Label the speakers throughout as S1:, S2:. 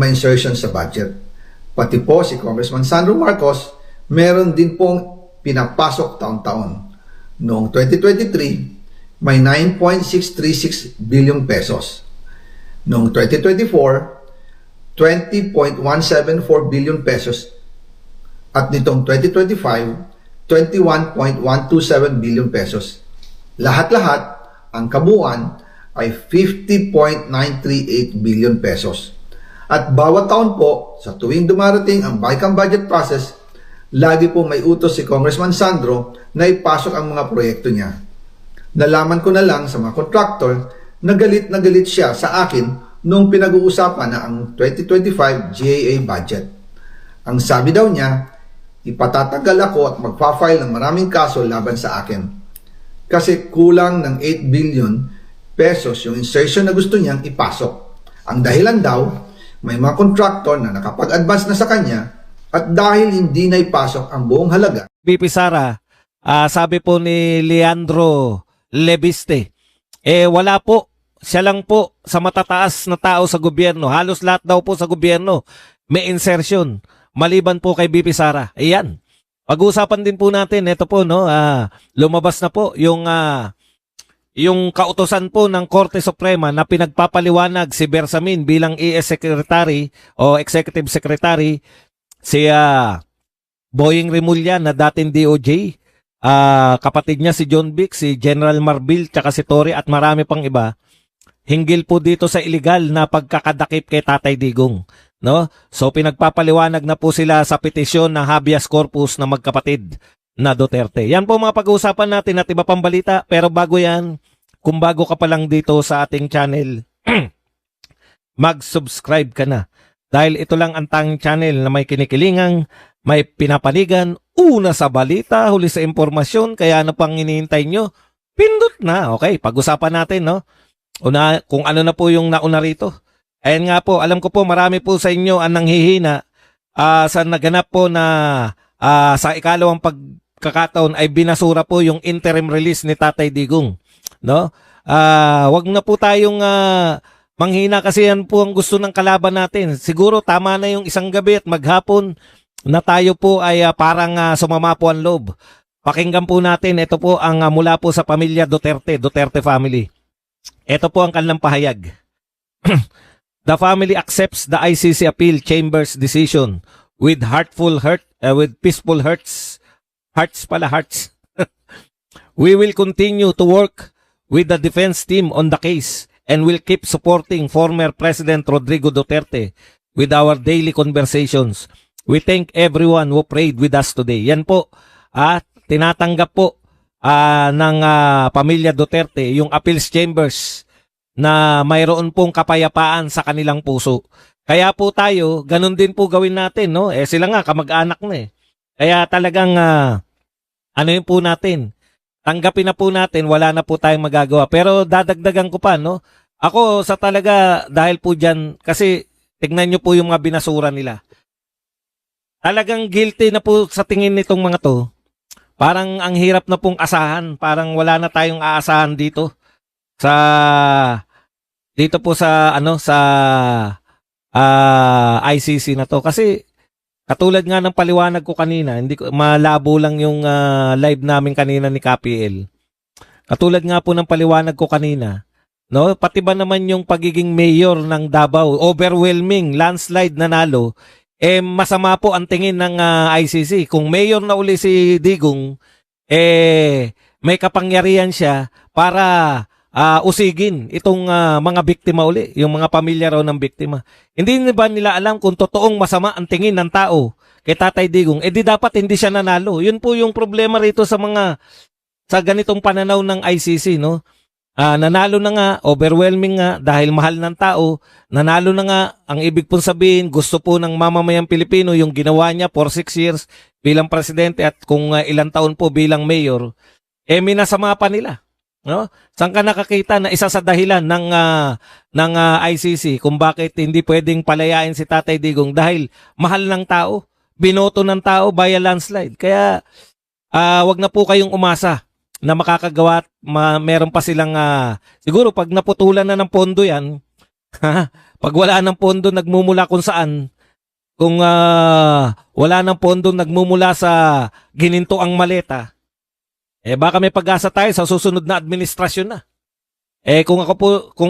S1: may insertion sa budget. Pati po si Congressman Sandro Marcos, meron din pong pinapasok taon-taon. Noong 2023, may 9.636 billion pesos. Noong 2024, 20.174 billion pesos. At nitong 2025, 21.127 billion pesos. Lahat-lahat, ang kabuuan ay 50.938 billion pesos. At bawat taon po, sa tuwing dumarating ang BICAM budget process, lagi po may utos si Congressman Sandro na ipasok ang mga proyekto niya. Nalaman ko na lang sa mga contractor na galit siya sa akin noong pinag-uusapan na ang 2025 GAA budget. Ang sabi daw niya, ipatatagal ako at magpa-file ng maraming kaso laban sa akin. Kasi kulang ng 8 billion pesos yung insertion na gusto niyang ipasok. Ang dahilan daw, may mga contractor na nakapag-advance na sa kanya at dahil hindi na ipasok ang buong halaga.
S2: BP Sara, sabi po ni Leandro Lebiste, wala po, siya lang po sa matataas na tao sa gobyerno. Halos lahat daw po sa gobyerno may insertion. Maliban po kay BP Sara. Ayan. Pag-uusapan din po natin, ito po, no, lumabas na po yung kautosan po ng Korte Suprema na pinagpapaliwanag si Bersamin bilang ES Secretary o Executive Secretary, si Boying Rimulya na dating DOJ, kapatid niya si John Vic, si General Marbil, tsaka si Tory at marami pang iba, hinggil po dito sa illegal na pagkakadakip kay Tatay Digong. No? So pinagpapaliwanag na po sila sa petisyon ng habeas corpus na magkapatid na Duterte. Yan po mga pag-uusapan natin at iba pang balita. Pero bago yan, kung bago ka pa lang dito sa ating channel, mag-subscribe ka na. Dahil ito lang ang tanging channel na may kinikilingang, may pinapanigan, una sa balita, huli sa impormasyon, kaya ano pang hinihintay nyo? Pindot na. Okay, pag-usapan natin, no? Kung ano na po yung nauna rito. Ayan nga po, alam ko po marami po sa inyo ang nanghihina sa naganap po na sa ikalawang pagkakataon ay binasura po yung interim release ni Tatay Digong. No? Wag na po tayong manghina kasi yan po ang gusto ng kalaban natin. Siguro tama na yung isang gabi at maghapon na tayo po ay parang sumama po ang loob. Pakinggan po natin, ito po ang mula po sa pamilya Duterte family. Ito po ang kanilang pahayag. The family accepts the ICC appeal chamber's decision with with peaceful hearts. Hearts. We will continue to work with the defense team on the case and will keep supporting former President Rodrigo Duterte with our daily conversations. We thank everyone who prayed with us today. Yan po, tinatanggap po ng pamilya Duterte yung appeals chambers na mayroon pong kapayapaan sa kanilang puso. Kaya po tayo, ganun din po gawin natin, no? Sila nga, kamag-anak na eh. Kaya talagang, ano yun po natin, tanggapin na po natin, wala na po tayong magagawa. Pero dadagdagan ko pa, no? Ako, sa talaga, dahil po dyan, kasi tignan nyo po yung mga binasura nila. Talagang guilty na po sa tingin nitong mga to. Parang ang hirap na pong asahan. Parang wala na tayong aasahan dito. Dito po sa ICC na to kasi katulad nga ng paliwanag ko kanina, hindi ko malabo lang yung live namin kanina ni KPL. Katulad nga po ng paliwanag ko kanina, no, pati ba naman yung pagiging mayor ng Davao, overwhelming landslide nanalo, masama po ang tingin ng ICC. Kung mayor na uli si Digong, may kapangyarihan siya para usigin itong mga biktima uli, yung mga pamilya raw ng biktima. Hindi ba nila alam kung totoong masama ang tingin ng tao kay Tatay Digong? Di dapat hindi siya nanalo. Yun po yung problema rito sa ganitong pananaw ng ICC, no? Nanalo na nga, overwhelming nga dahil mahal ng tao. Nanalo na nga, ang ibig pong sabihin, gusto po ng mamamayang Pilipino yung ginawa niya for 6 years bilang presidente at kung ilang taon po bilang mayor, minasama pa nila. No? Saan ka nakakita na isa sa dahilan ng ICC kung bakit hindi pwedeng palayain si Tatay Digong dahil mahal ng tao, binoto ng tao via landslide. Kaya wag na po kayong umasa na makakagawa at meron pa silang siguro pag naputulan na ng pondo yan, Pag wala ng pondo nagmumula kung saan, kung wala ng pondo nagmumula sa gininto ang maleta, baka may pag-asa tayo sa susunod na administrasyon na. Kung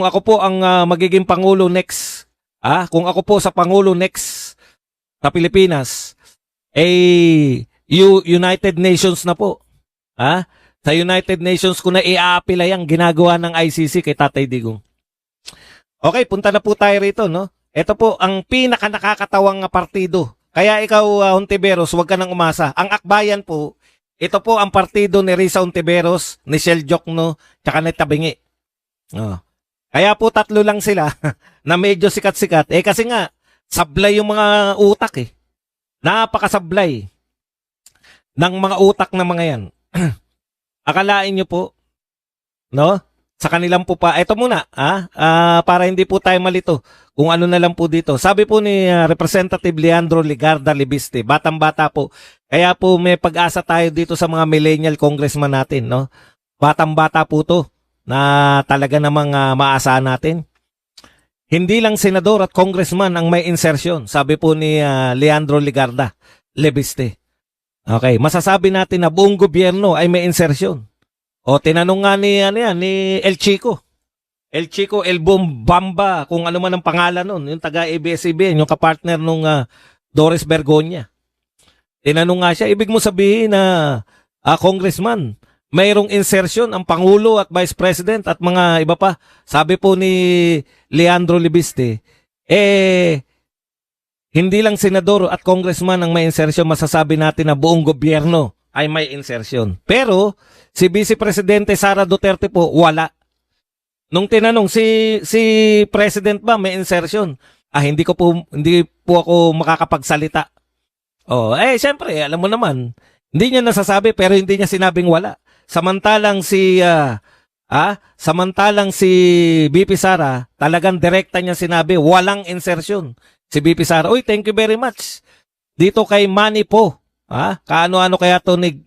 S2: ako po ang magiging pangulo next, kung ako po sa pangulo next sa Pilipinas, United Nations na po. Sa United Nations ko na i-a-apply ang ginagawa ng ICC kay Tatay Digong. Okay, punta na po tayo rito, no? Ito po ang pinaka nakakatawang partido. Kaya ikaw, Hontiveros, huwag ka nang umasa. Ang Akbayan po, ito po ang partido ni Risa Hontiveros, ni Shell Jokno, tsaka ni Tabingi. Kaya po tatlo lang sila na medyo sikat-sikat. Kasi nga, sablay yung mga utak eh. Napakasablay ng mga utak na mga yan. Akalain nyo po, no? Sa kanilang po pa, eto muna, para hindi po tayo malito kung ano na lang po dito. Sabi po ni Representative Leandro Ligarda Libiste, batang-bata po. Kaya po may pag-asa tayo dito sa mga millennial congressman natin, no? Batang-bata po to na talaga namang maasahan natin. Hindi lang senador at congressman ang may insertion, sabi po ni Leandro Ligarda Libiste. Okay, masasabi natin na buong gobyerno ay may insertion. O tinanong nga ni El Chico. El Chico, El Bombamba, kung ano man ang pangalan nun, yung taga ABS-CBN, yung kapartner nung Doris Bergonya. Tinanong nga siya, ibig mo sabihin na congressman, mayroong insertion ang Pangulo at Vice President at mga iba pa. Sabi po ni Leandro Libiste, hindi lang senador at congressman ang may insertion, masasabi natin na buong gobyerno ay may insertion. Pero si Vice Presidente Sara Duterte po, wala. Nung tinanong si President ba may insertion? Hindi po ako makakapagsalita. Syempre, alam mo naman, hindi niya nasasabi pero hindi niya sinabing wala. Samantalang si BP Sara, talagang direkta niya sinabi, walang insertion. Si BP Sara, thank you very much. Dito kay Manny po. Kaano-ano kaya to ni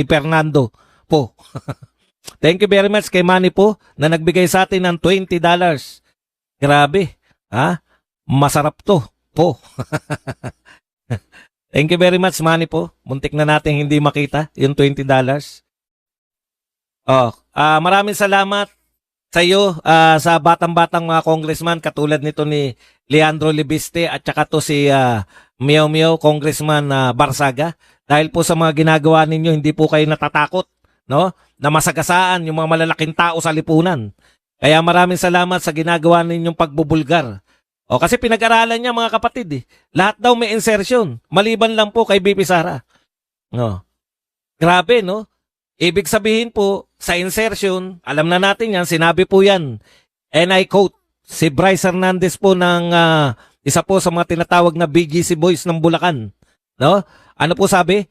S2: Fernando po. Thank you very much kay Manny po na nagbigay sa atin ng $20. Grabe. Masarap to po. Thank you very much Manny po. Muntik na natin hindi makita yung $20. Maraming salamat sa iyo sa batang-batang mga congressman katulad nito ni Leandro Libiste at saka to si Miao Miao Congressman Barsaga. Dahil po sa mga ginagawa ninyo, hindi po kayo natatakot, no? Na masagasaan yung mga malalaking tao sa lipunan. Kaya maraming salamat sa ginagawa ninyong pagbubulgar. Kasi pinag-aralan niya mga kapatid Lahat daw may insertion. Maliban lang po kay BP Sara. No. Grabe, no? Ibig sabihin po, sa insertion, alam na natin yan, sinabi po yan. And I quote, si Bryce Hernandez po ng isa po sa mga tinatawag na BGC Boys ng Bulacan. No? Ano po sabi?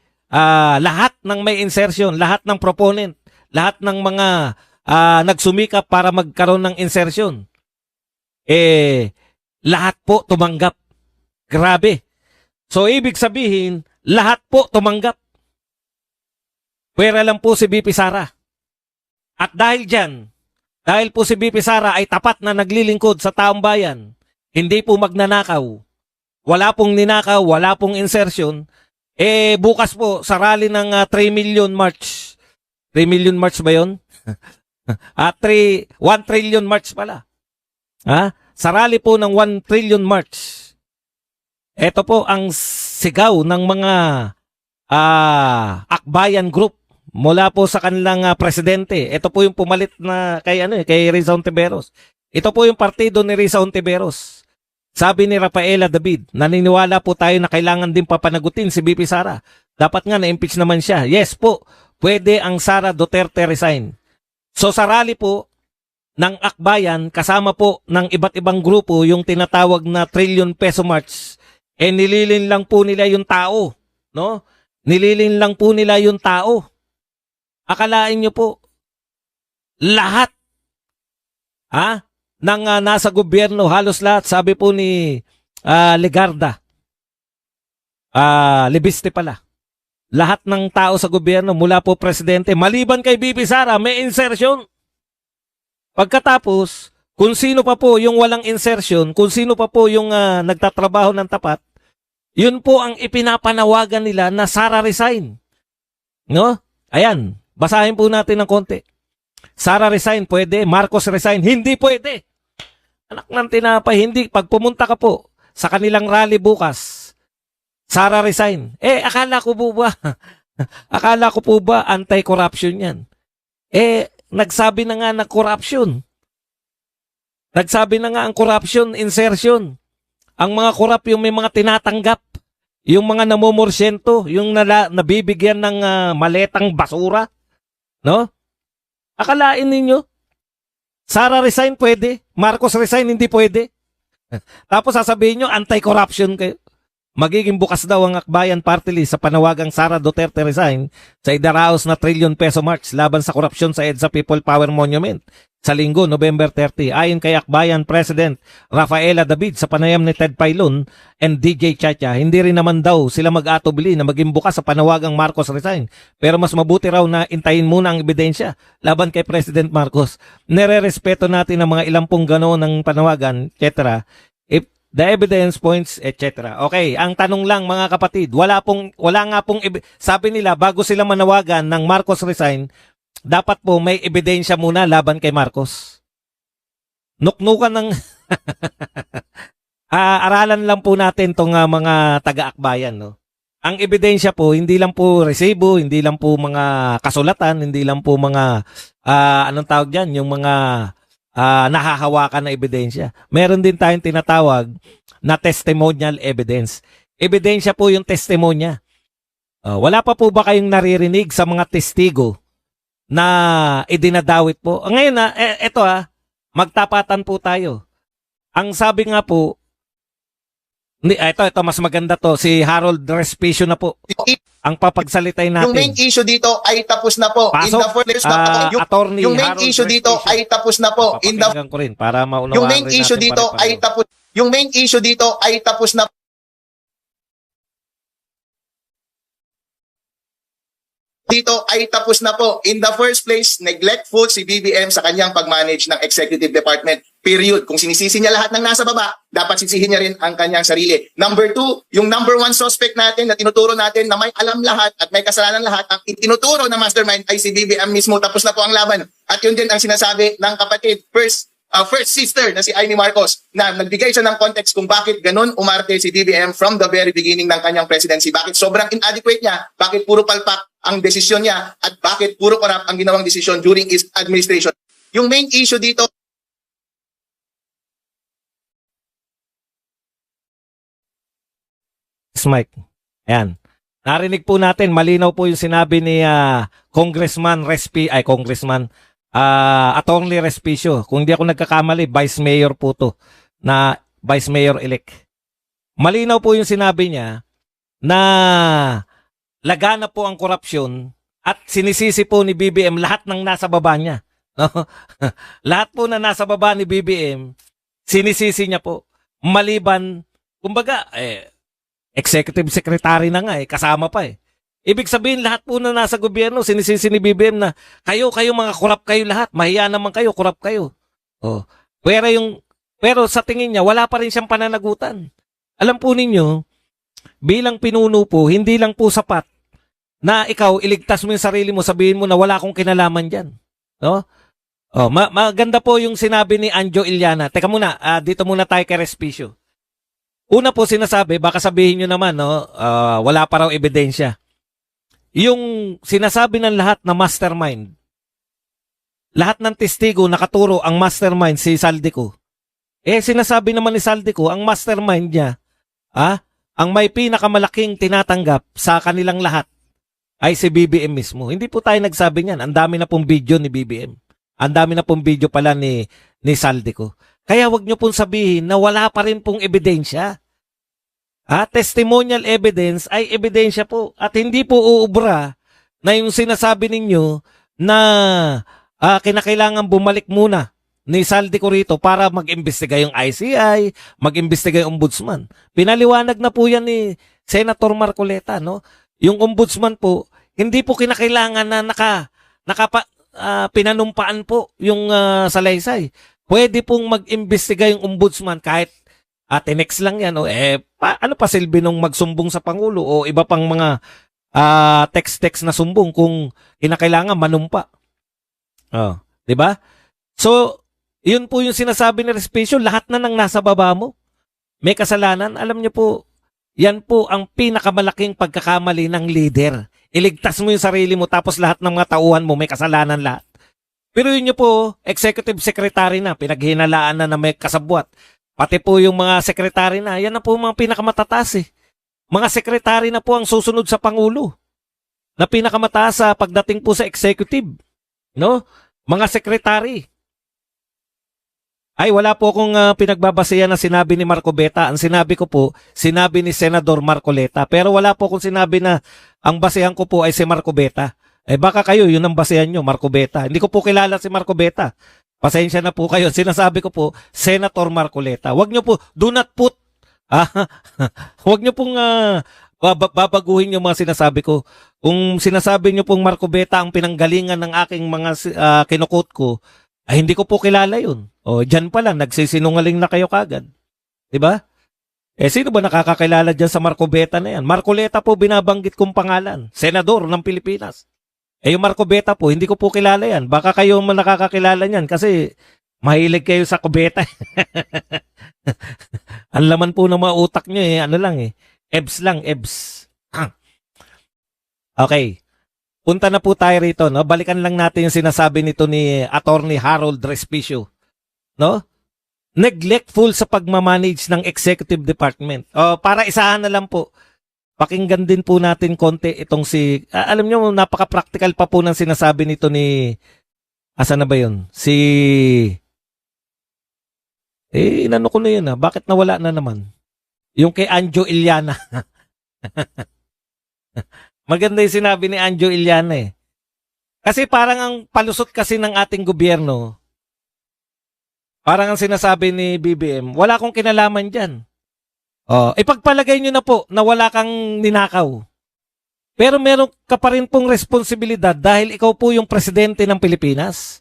S2: Lahat ng may insertion, lahat ng proponent, lahat ng mga nagsumikap para magkaroon ng insertion, lahat po tumanggap. Grabe. So, ibig sabihin, lahat po tumanggap. Pwera lang po si BP Sara. At dahil dyan, dahil po si BP Sara ay tapat na naglilingkod sa taong bayan, hindi po magnanakaw, wala pong ninakaw, wala pong insertion, bukas po sa rally ng 3 million march. 3 million march ba yun? 1 trillion march pala. Sa rally po ng 1 trillion march, ito po ang sigaw ng mga Akbayan Group mula po sa kanilang presidente. Ito po yung pumalit na kay Risa Hontiveros. Ito po yung partido ni Risa Hontiveros. Sabi ni Rafaela David, naniniwala po tayo na kailangan din papanagutin si BP Sara. Dapat nga na-impeach naman siya. Yes po, pwede ang Sara Duterte resign. So sa rally po ng Akbayan, kasama po ng iba't ibang grupo yung tinatawag na trillion peso march. Nililin lang po nila yung tao. No? Nililin lang po nila yung tao. Akalain nyo po, lahat ng nasa gobyerno, halos lahat, sabi po ni Ligarda, Libiste pala, lahat ng tao sa gobyerno, mula po presidente, maliban kay BP Sara, may insertion. Pagkatapos, Kung sino pa po yung walang insertion, kung sino pa po yung nagtatrabaho ng tapat, yun po ang ipinapanawagan nila na Sara resign. No? Ayan, basahin po natin ng konti. Sara resign, pwede. Marcos resign, hindi pwede. Anak ng tinapay, hindi. Pag pumunta ka po sa kanilang rally bukas, Sara resign. Akala ko po ba, akala ko po ba anti-corruption yan? Nagsabi na nga ng corruption. Nagsabi na nga ang corruption, insertion. Ang mga korap yung may mga tinatanggap. Yung mga namomorsyento, yung nabibigyan ng maletang basura. No? Akalain ninyo, Sara resign pwede, Marcos resign hindi pwede. Tapos sasabihin nyo, anti-corruption kayo. Magiging bukas daw ang Akbayan Party List sa panawagang Sara Duterte resign sa idaraos na trilyon peso march laban sa korupsyon sa EDSA People Power Monument sa linggo, November 30. Ayon kay Akbayan President Rafaela David sa panayam ni Ted Pailon and DJ Chacha, hindi rin naman daw sila mag-atubili na maging bukas sa panawagang Marcos resign. Pero mas mabuti raw na intayin muna ang ebidensya laban kay President Marcos. Nire-respeto natin ang mga ilampung ganoon ng panawagan, etc. If the evidence points, etc. Okay, ang tanong lang mga kapatid, wala nga pong, sabi nila bago sila manawagan ng Marcos resign, dapat po may ebidensya muna laban kay Marcos. Nuknukan ng aralan lang po natin tong mga taga-akbayan, no. Ang ebidensya po hindi lang po resibo, hindi lang po mga kasulatan, hindi lang po mga anong tawag diyan, yung mga nahahawakan na ebidensya. Meron din tayong tinatawag na testimonial evidence. Ebidensya po yung testimonya. Wala pa po ba kayong naririnig sa mga testigo na idinadawit po? Ngayon eto magtapatan po tayo. Ang sabi nga po, ito mas maganda to, si Harold Respicio na po. Ang papagsalitay natin.
S3: Yung main issue dito ay tapos na po.
S2: Pasok, attorney
S3: yung main
S2: Harold
S3: issue dito
S2: Respicio.
S3: ay tapos na po.
S2: Papakinggan ko rin para maunawaan
S3: Yung main
S2: rin
S3: issue
S2: natin
S3: dito
S2: pare-pareho.
S3: ay tapos. Yung main issue dito ay tapos na po. In the first place, neglectful si BBM sa kanyang pag-manage ng executive department. Period. Kung sinisisi niya lahat ng nasa baba, dapat sisihin niya rin ang kanyang sarili. Number 2, yung number 1 suspect natin na tinuturo natin na may alam lahat at may kasalanan lahat, ang itinuturo na mastermind ay si BBM mismo. Tapos na po ang laban. At yun din ang sinasabi ng kapatid, first sister na si Amy Marcos, na nagbigay siya ng context kung bakit ganun umarte si BBM from the very beginning ng kanyang presidency. Bakit sobrang inadequate niya, bakit puro palpak ang desisyon niya, at bakit puro corrupt ang ginawang desisyon during his administration. Yung main issue dito,
S2: Mike. Ayan. Narinig po natin, malinaw po yung sinabi ni Attorney Respicio. Kung hindi ako nagkakamali, Vice Mayor po to, na Vice Mayor-elect. Malinaw po yung sinabi niya na laganap po ang korupsyon at sinisisi po ni BBM lahat ng nasa baba niya. No? Lahat po na nasa baba ni BBM, sinisisi niya po. Maliban, kumbaga, executive secretary na nga kasama pa Ibig sabihin lahat po na nasa gobyerno sinisisi ni BBM na kayo mga korap kayo lahat, mahiya naman kayo, korap kayo. Pero sa tingin niya wala pa rin siyang pananagutan. Alam po ninyo, bilang pinuno po, hindi lang po sapat na ikaw iligtas mo yung sarili mo, sabihin mo na wala akong kinalaman diyan. No? Maganda po yung sinabi ni Anjo Iliana. Teka muna, dito muna tayo kay Respicio. Una po sinasabi, baka sabihin nyo naman, wala pa raw ebidensya. Yung sinasabi ng lahat na mastermind, lahat ng testigo nakaturo ang mastermind si Saldico. Sinasabi naman ni Saldico, ang mastermind niya, ang may pinakamalaking tinatanggap sa kanilang lahat ay si BBM mismo. Hindi po tayo nagsabi niyan. Ang dami na pong video ni BBM. Ang dami na pong video pala ni Saldico. Kaya wag nyo pong sabihin na wala pa rin pong ebidensya. Testimonial evidence ay ebidensya po. At hindi po uubra na yung sinasabi ninyo na kinakailangan bumalik muna ni Saldico rito para mag-imbestiga yung ICI, mag-imbestiga yung ombudsman. Pinaliwanag na po yan ni Senator Marcoleta, no? Yung ombudsman po, hindi po kinakailangan na pinanumpaan po yung salaysay. pwede pong mag-imbestiga yung ombudsman kahit tinext lang yan. Ano pa silbi nung magsumbong sa Pangulo o iba pang mga text-text na sumbong kung kinakailangan manumpa. Di ba? So, yun po yung sinasabi ni Respicio, lahat na nang nasa baba mo may kasalanan. Alam niyo po, yan po ang pinakamalaking pagkakamali ng leader. Iligtas mo yung sarili mo tapos lahat ng mga tauhan mo may kasalanan lahat. Pero yun niyo po, executive secretary na, pinaghinalaan na may kasabwat. Pati po yung mga secretary na, yan na po mga pinakamatataas eh. Mga secretary na po ang susunod sa Pangulo. Na pinakamataas sa pagdating po sa executive. No? Mga secretary. Ay, wala po akong pinagbabasehan na sinabi ni Marcoleta. Ang sinabi ko po, sinabi ni Senador Marcoleta. Pero wala po akong sinabi na ang basehan ko po ay si Marcoleta. Baka kayo, yun ang basehan nyo, Marcoleta. Hindi ko po kilala si Marcoleta. Pasensya na po kayo. Sinasabi ko po, Senator Marcoleta. Huwag nyo po, do not put, huwag nyo pong babaguhin yung mga sinasabi ko. Kung sinasabi nyo pong Marcoleta ang pinanggalingan ng aking mga kinukot ko, ay hindi ko po kilala yun. Dyan pa lang, nagsisinungaling na kayo kagad. Diba? Sino ba nakakakilala dyan sa Marcoleta na yan? Marcoleta po binabanggit kong pangalan. Senador ng Pilipinas. Yung Marcoleta po, hindi ko po kilala yan. Baka kayo man nakakakilala niyan kasi mahilig kayo sa kubeta. Ang laman po ng mga utak nyo ano lang EBS lang, EBS. Okay. Punta na po tayo rito, no? Balikan lang natin yung sinasabi nito ni Attorney Harold Respicio, no? Neglectful sa pagmamanage ng executive department. Para isahan na lang po. Pakinggan din po natin konti itong alam niyo, napaka-practical pa po ng sinasabi nito ni asan na ba 'yun? Inano ko na 'yun Bakit nawala na naman? Yung kay Anjo Iliana. Maganda yung sinabi ni Anjo Iliana Kasi parang ang palusot kasi ng ating gobyerno, parang ang sinasabi ni BBM, wala akong kinalaman dyan. Ipagpalagay nyo na po na wala kang ninakaw. Pero meron ka pa rin pong responsibilidad dahil ikaw po yung presidente ng Pilipinas.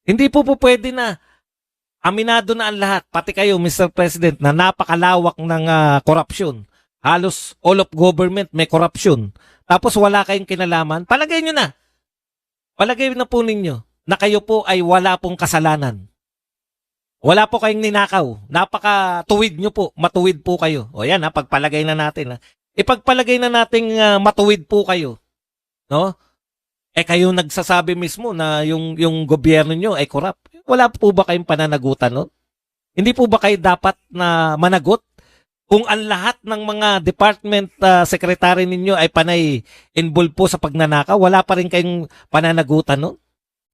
S2: Hindi po pwede na aminado na ang lahat, pati kayo Mr. President, na napakalawak ng korupsyon. Halos all of government may korupsyon. Tapos wala kayong kinalaman, palagay nyo na. Palagay na po ninyo na kayo po ay wala pong kasalanan. Wala po kayong ninakaw. Napaka-tuwid nyo po. Matuwid po kayo. Yan pagpalagay na natin. Ipagpalagay na nating matuwid po kayo. No? Kayo nagsasabi mismo na yung gobyerno nyo ay corrupt. Wala po ba kayong pananagutan no? Hindi po ba kayo dapat na managot? Kung ang lahat ng mga department secretary ninyo ay panay involved po sa pagnanakaw, wala pa rin kayong pananagutan no?